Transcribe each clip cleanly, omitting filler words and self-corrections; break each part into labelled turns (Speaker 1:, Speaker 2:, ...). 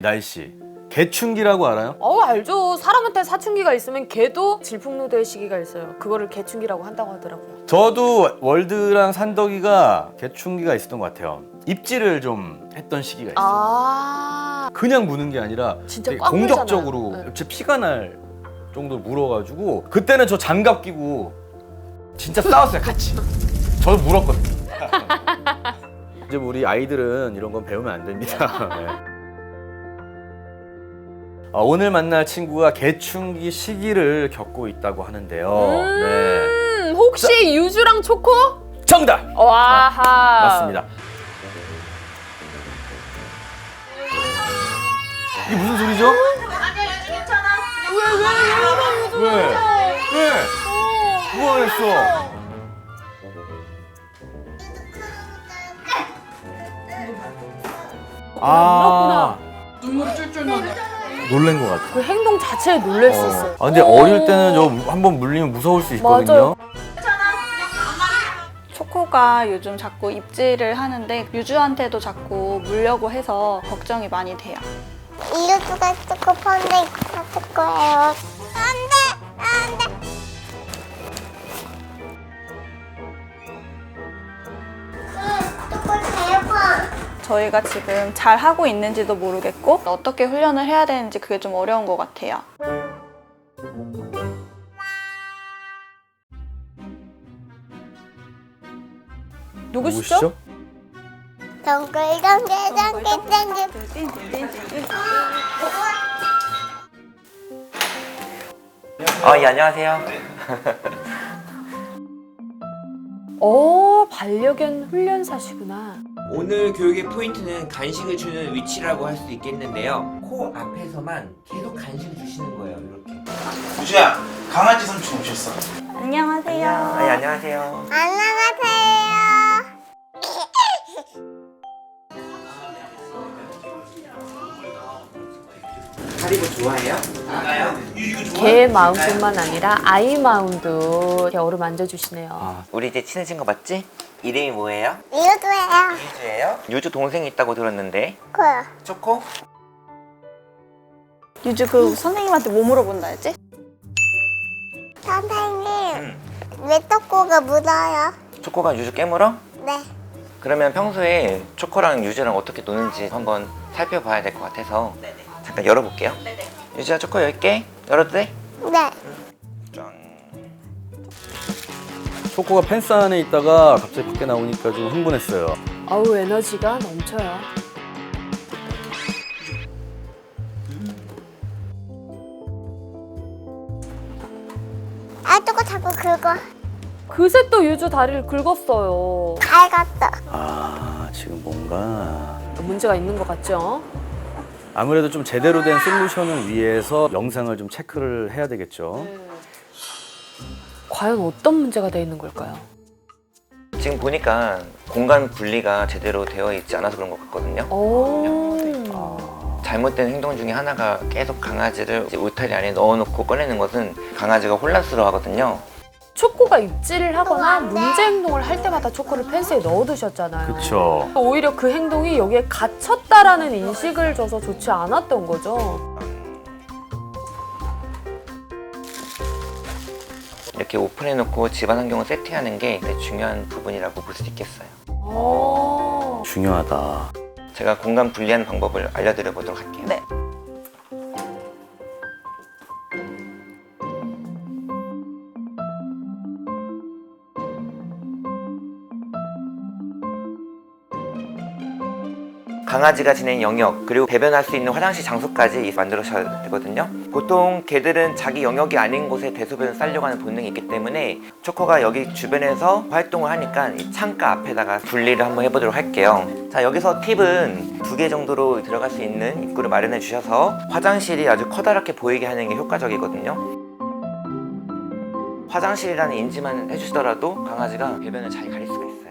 Speaker 1: 날씨. 개춘기라고 알아요?
Speaker 2: 알죠. 사람한테 사춘기가 있으면 개도 질풍노도의 시기가 있어요. 그거를 개춘기라고 한다고 하더라고요.
Speaker 1: 저도 월드랑 산더기가 개춘기가 있었던 것 같아요. 입질을 좀 했던 시기가 있어요. 그냥 무는 게 아니라
Speaker 2: 진짜
Speaker 1: 되게
Speaker 2: 꽉
Speaker 1: 공격적으로
Speaker 2: 물잖아요. 네.
Speaker 1: 제 피가 날 정도로 물어가지고 그때는 저 장갑 끼고 진짜 싸웠어요, 같이. 저도 물었거든요. 이제 우리 아이들은 이런 건 배우면 안 됩니다. 네. 오늘 만날 친구가 개춘기 시기를 겪고 있다고 하는데요. 네.
Speaker 2: 혹시 유주랑 초코?
Speaker 1: 정답!
Speaker 2: 와하.
Speaker 1: 맞습니다. 이게 무슨 소리죠?
Speaker 3: 아니야, 요즘 괜찮아.
Speaker 1: 왜? 누가 그랬어? 아,
Speaker 3: 눈물이 쫄쫄 나네.
Speaker 1: 놀란 것 같아.
Speaker 2: 그 행동 자체에 놀랬었어요.
Speaker 1: 근데 어릴 때는 저 한번 물리면 무서울 수 있거든요.
Speaker 2: 맞아요.
Speaker 4: 초코가 요즘 자꾸 입질을 하는데 유주한테도 자꾸 물려고 해서 걱정이 많이 돼요.
Speaker 5: 이유주가 초코 펀드 있을 거예요. 안 돼! 초코 대박!
Speaker 4: 저희가 지금 잘 하고 있는지도 모르겠고 어떻게 훈련을 해야 되는지 그게 좀 어려운 것 같아요.
Speaker 2: 누구시죠?
Speaker 5: 동글동글동글동글
Speaker 6: 예, 안녕하세요.
Speaker 2: 반려견 훈련사시구나.
Speaker 6: 오늘 교육의 포인트는 간식을 주는 위치라고 할 수 있겠는데요. 코 앞에서만 계속 간식을 주시는 거예요, 이렇게.
Speaker 7: 유주야, 강아지 삼촌 오셨어.
Speaker 4: 안녕하세요.
Speaker 6: 안녕하세요.
Speaker 5: 안녕하세요.
Speaker 6: 하리보 좋아해요?
Speaker 2: 개 마음뿐만 아니라 아이 마음도 이렇게 어루만져주시네요.
Speaker 6: 우리 이제 친해진 거 맞지? 이름이 뭐예요?
Speaker 5: 이유주예요.
Speaker 6: 유주예요? 유주 동생이 있다고 들었는데.
Speaker 5: 코요.
Speaker 6: 초코?
Speaker 4: 유주 그 선생님한테 뭐 물어본다 했지?
Speaker 5: 선생님, 왜 초코가 묻어요?
Speaker 6: 초코가 유주 깨물어?
Speaker 5: 네.
Speaker 6: 그러면 평소에 초코랑 유주랑 어떻게 노는지 한번 살펴봐야 될 것 같아서 잠깐 열어볼게요. 유주야, 초코 열게. 열어도 돼?
Speaker 5: 네.
Speaker 6: 짠.
Speaker 1: 초코가 펜스 안에 있다가 갑자기 밖에 나오니까 좀 흥분했어요.
Speaker 2: 아우, 에너지가 넘쳐요.
Speaker 5: 초코 자꾸 긁어.
Speaker 2: 그새 또 유주 다리를 긁었어요.
Speaker 5: 갈갔어.
Speaker 1: 지금 뭔가
Speaker 2: 문제가 있는 것 같죠?
Speaker 1: 아무래도 좀 제대로 된 솔루션을 위해서 영상을 좀 체크를 해야 되겠죠.
Speaker 2: 과연 어떤 문제가 돼 있는 걸까요?
Speaker 6: 지금 보니까 공간 분리가 제대로 되어 있지 않아서 그런 것 같거든요. 잘못된 행동 중에 하나가 계속 강아지를 이제 울타리 안에 넣어놓고 꺼내는 것은 강아지가 혼란스러워하거든요.
Speaker 2: 초코가 입질을 하거나 문제 행동을 할 때마다 초코를 펜스에 넣어두셨잖아요.
Speaker 1: 그쵸.
Speaker 2: 오히려 그 행동이 여기에 갇혔다라는 인식을 줘서 좋지 않았던 거죠.
Speaker 6: 이렇게 오픈해놓고 집안 환경을 세팅하는 게 되게 중요한 부분이라고 볼 수 있겠어요.
Speaker 1: 중요하다.
Speaker 6: 제가 공간 분리하는 방법을 알려드려 보도록 할게요.
Speaker 4: 네.
Speaker 6: 강아지가 지내는 영역, 그리고 배변할 수 있는 화장실 장소까지 만들어셔야 되거든요. 보통 개들은 자기 영역이 아닌 곳에 대소변을 싸려고 하는 본능이 있기 때문에 초코가 여기 주변에서 활동을 하니까 이 창가 앞에다가 분리를 한번 해보도록 할게요. 자, 여기서 팁은 2개 정도로 들어갈 수 있는 입구를 마련해 주셔서 화장실이 아주 커다랗게 보이게 하는 게 효과적이거든요. 화장실이라는 인지만 해주시더라도 강아지가 배변을 잘 가릴 수가 있어요.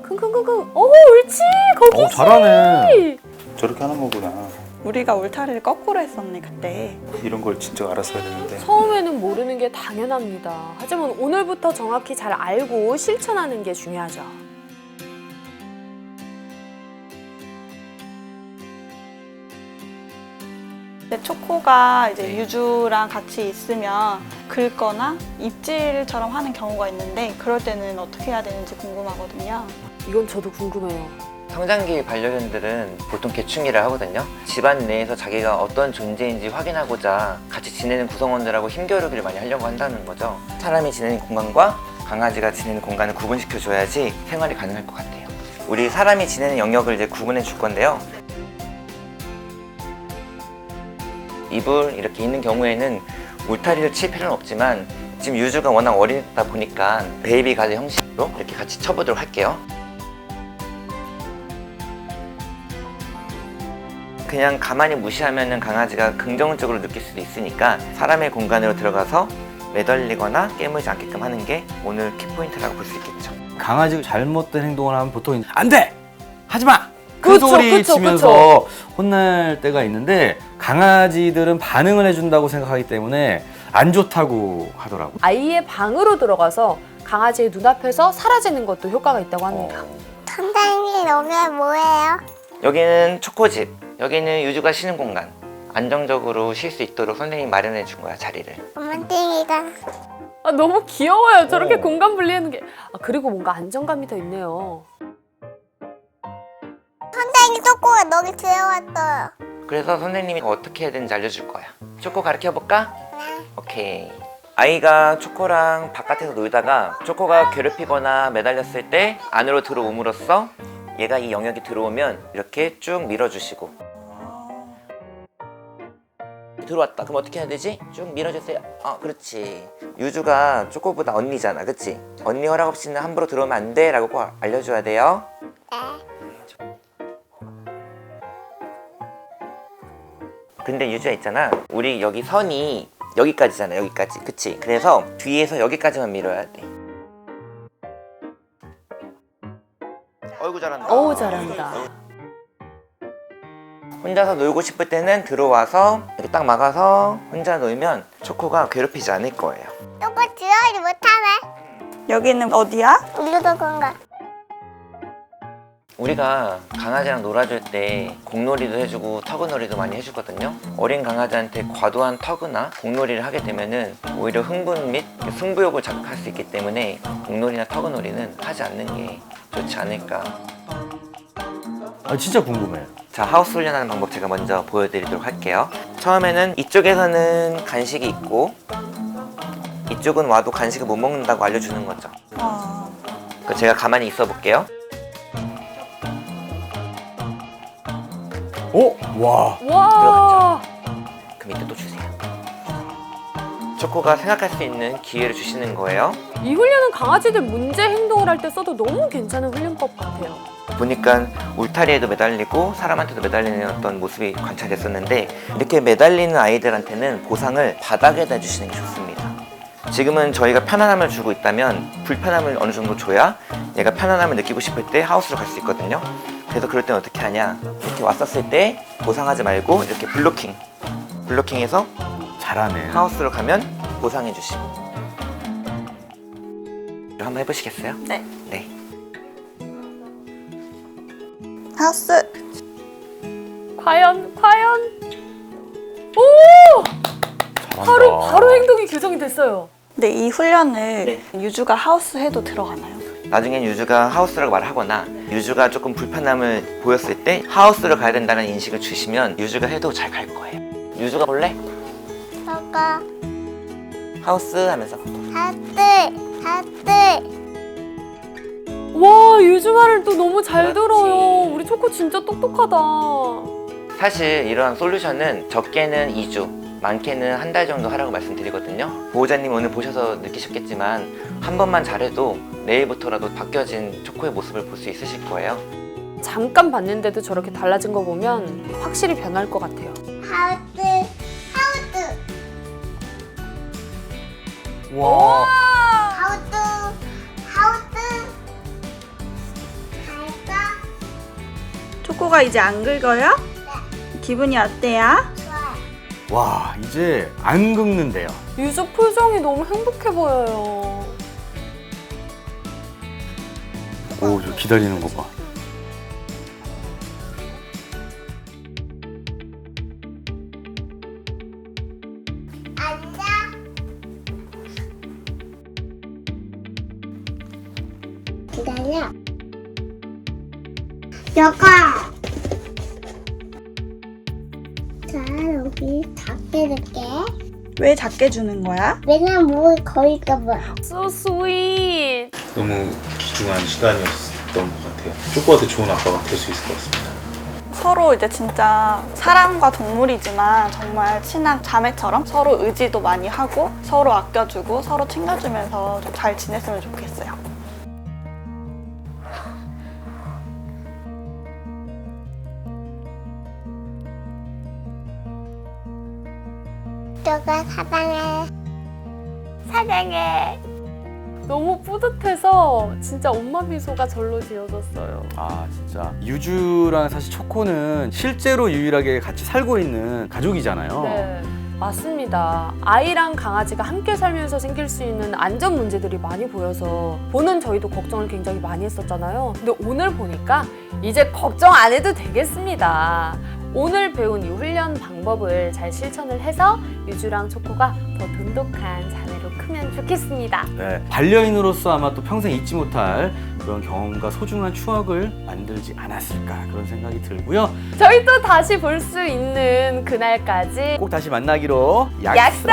Speaker 2: 킁킁킁킁. 오, 옳지. 거기지.
Speaker 1: 잘하네.
Speaker 7: 저렇게 하는 거구나.
Speaker 4: 우리가 울타리를 거꾸로 했었네 그때.
Speaker 7: 이런 걸 진짜 알았어야 되는데.
Speaker 2: 처음에는 모르는 게 당연합니다. 하지만 오늘부터 정확히 잘 알고 실천하는 게 중요하죠.
Speaker 4: 근데 초코가 이제 유주랑 같이 있으면 긁거나 입질처럼 하는 경우가 있는데 그럴 때는 어떻게 해야 되는지 궁금하거든요.
Speaker 2: 이건 저도 궁금해요.
Speaker 6: 성장기 반려견들은 보통 개충기를 하거든요. 집안 내에서 자기가 어떤 존재인지 확인하고자 같이 지내는 구성원들하고 힘겨루기를 많이 하려고 한다는 거죠. 사람이 지내는 공간과 강아지가 지내는 공간을 구분시켜 줘야지 생활이 가능할 것 같아요. 우리 사람이 지내는 영역을 이제 구분해 줄 건데요. 이불 이렇게 있는 경우에는 울타리를 칠 필요는 없지만 지금 유주가 워낙 어리다 보니까 베이비 가드 형식으로 이렇게 같이 쳐보도록 할게요. 그냥 가만히 무시하면 강아지가 긍정적으로 느낄 수도 있으니까 사람의 공간으로 들어가서 매달리거나 깨물지 않게끔 하는 게 오늘 키포인트라고 볼 수 있겠죠.
Speaker 1: 강아지가 잘못된 행동을 하면 보통 안 돼! 하지 마! 그
Speaker 2: 그쵸,
Speaker 1: 소리
Speaker 2: 그쵸,
Speaker 1: 치면서 혼날 때가 있는데 강아지들은 반응을 해준다고 생각하기 때문에 안 좋다고 하더라고.
Speaker 2: 아이의 방으로 들어가서 강아지의 눈앞에서 사라지는 것도 효과가 있다고 합니다.
Speaker 5: 선생님 여기 뭐예요?
Speaker 6: 여기는 초코집, 여기는 유주가 쉬는 공간. 안정적으로 쉴 수 있도록 선생님이 마련해 준 거야, 자리를.
Speaker 5: 엄마띵이가
Speaker 2: 아, 너무 귀여워요. 저렇게
Speaker 1: 어.
Speaker 2: 공간 분리하는 게. 아, 그리고 뭔가 안정감이 더 있네요.
Speaker 5: 선생님 초코가 여기 들어왔어요.
Speaker 6: 그래서 선생님이 어떻게 해야 되는지 알려줄 거야. 초코 가르쳐볼까? 오케이. 아이가 초코랑 바깥에서 놀다가 초코가 괴롭히거나 매달렸을 때 안으로 들어옴으로써 얘가 이 영역이 들어오면 이렇게 쭉 밀어주시고, 들어왔다. 그럼 어떻게 해야 되지? 쭉 밀어주세요. 그렇지. 유주가 초코보다 언니잖아, 그치? 언니 허락 없이는 함부로 들어오면 안 돼 라고 꼭 알려줘야 돼요.
Speaker 5: 네.
Speaker 6: 근데 유주야 있잖아, 우리 여기 선이 여기까지잖아, 여기까지, 그치? 그래서 뒤에서 여기까지만 밀어야 돼. 어이구 잘한다.
Speaker 2: 어우, 잘한다.
Speaker 6: 혼자서 놀고 싶을 때는 들어와서 이렇게 딱 막아서 혼자 놀면 초코가 괴롭히지 않을 거예요.
Speaker 5: 초코 들어오지 못하네.
Speaker 4: 여기는 어디야?
Speaker 5: 우리도 건가?
Speaker 6: 우리가 강아지랑 놀아줄 때 공놀이도 해주고 터그놀이도 많이 해주거든요. 어린 강아지한테 과도한 터그나 공놀이를 하게 되면은 오히려 흥분 및 승부욕을 자극할 수 있기 때문에 공놀이나 터그놀이는 하지 않는 게 좋지 않을까.
Speaker 1: 아, 진짜 궁금해.
Speaker 6: 자, 하우스 훈련하는 방법 제가 먼저 보여드리도록 할게요. 처음에는 이쪽에서는 간식이 있고 이쪽은 와도 간식을 못 먹는다고 알려주는 거죠. 그래서 제가 가만히 있어 볼게요.
Speaker 1: 와.
Speaker 2: 와.
Speaker 6: 그럼 이때 또 주세요. 초코가 생각할 수 있는 기회를 주시는 거예요.
Speaker 2: 이 훈련은 강아지들 문제 행동을 할 때 써도 너무 괜찮은 훈련법 같아요.
Speaker 6: 보니까 울타리에도 매달리고 사람한테도 매달리는 어떤 모습이 관찰됐었는데 이렇게 매달리는 아이들한테는 보상을 바닥에다 주시는 게 좋습니다. 지금은 저희가 편안함을 주고 있다면 불편함을 어느 정도 줘야 얘가 편안함을 느끼고 싶을 때 하우스로 갈 수 있거든요. 그래서 그럴 때는 어떻게 하냐, 이렇게 왔었을 때 보상하지 말고 이렇게 블로킹해서
Speaker 1: 잘하네.
Speaker 6: 하우스로 가면 보상해 주시고. 한번 해보시겠어요?
Speaker 4: 네.
Speaker 6: 네.
Speaker 4: 하우스.
Speaker 2: 과연. 오!
Speaker 1: 잘한다.
Speaker 2: 바로 행동이 교정이 됐어요.
Speaker 4: 근데 이 훈련을
Speaker 6: 네.
Speaker 4: 유주가 하우스 해도 들어가나요?
Speaker 6: 나중엔 유주가 하우스라고 말하거나 유주가 조금 불편함을 보였을 때 하우스로 가야 된다는 인식을 주시면 유주가 해도 잘 갈 거예요. 유주가 볼래?
Speaker 5: 저거
Speaker 6: 하우스 하면서.
Speaker 5: 하트.
Speaker 2: 와, 유주 말을 또 너무 잘
Speaker 6: 그렇지.
Speaker 2: 들어요. 우리 초코 진짜 똑똑하다.
Speaker 6: 사실 이러한 솔루션은 적게는 2주, 많게는 한 달 정도 하라고 말씀드리거든요. 보호자님 오늘 보셔서 느끼셨겠지만 한 번만 잘해도 내일부터라도 바뀌어진 초코의 모습을 볼 수 있으실 거예요.
Speaker 2: 잠깐 봤는데도 저렇게 달라진 거 보면 확실히 변할 것 같아요.
Speaker 5: 하트.
Speaker 1: 와.
Speaker 5: 하우트. 갈까?
Speaker 4: 초코가 이제 안 긁어요? 기분이 어때요?
Speaker 1: 와, 이제 안 긁는데요.
Speaker 2: 유주 표정이 너무 행복해 보여요.
Speaker 1: 오, 저 기다리는 거 봐.
Speaker 5: 앉아. 기다려. 여가. 자, 여기 닫게 줄게.
Speaker 4: 왜 작게 주는 거야?
Speaker 5: 왜냐면 뭐 거일까봐.
Speaker 2: So sweet.
Speaker 7: 너무 귀중한 시간이었던 것 같아요. 초코한테 좋은 아빠가 될 수 있을 것 같습니다.
Speaker 4: 서로 이제 진짜 사람과 동물이지만 정말 친한 자매처럼 서로 의지도 많이 하고 서로 아껴주고 서로 챙겨주면서 좀 잘 지냈으면 좋겠어요.
Speaker 5: 너가 사랑해.
Speaker 2: 사랑해. 너무 뿌듯해서 진짜 엄마 미소가 절로 지어졌어요.
Speaker 1: 아, 진짜. 유주랑 사실 초코는 실제로 유일하게 같이 살고 있는 가족이잖아요.
Speaker 2: 네, 맞습니다. 아이랑 강아지가 함께 살면서 생길 수 있는 안전 문제들이 많이 보여서 보는 저희도 걱정을 굉장히 많이 했었잖아요. 근데 오늘 보니까 이제 걱정 안 해도 되겠습니다. 오늘 배운 이 훈련 방법을 잘 실천을 해서 유주랑 초코가 더 돈독한 자매로 크면 좋겠습니다.
Speaker 1: 네, 반려인으로서 아마 또 평생 잊지 못할 그런 경험과 소중한 추억을 만들지 않았을까 그런 생각이 들고요.
Speaker 2: 저희 또 다시 볼 수 있는 그날까지
Speaker 1: 꼭 다시 만나기로
Speaker 2: 약속!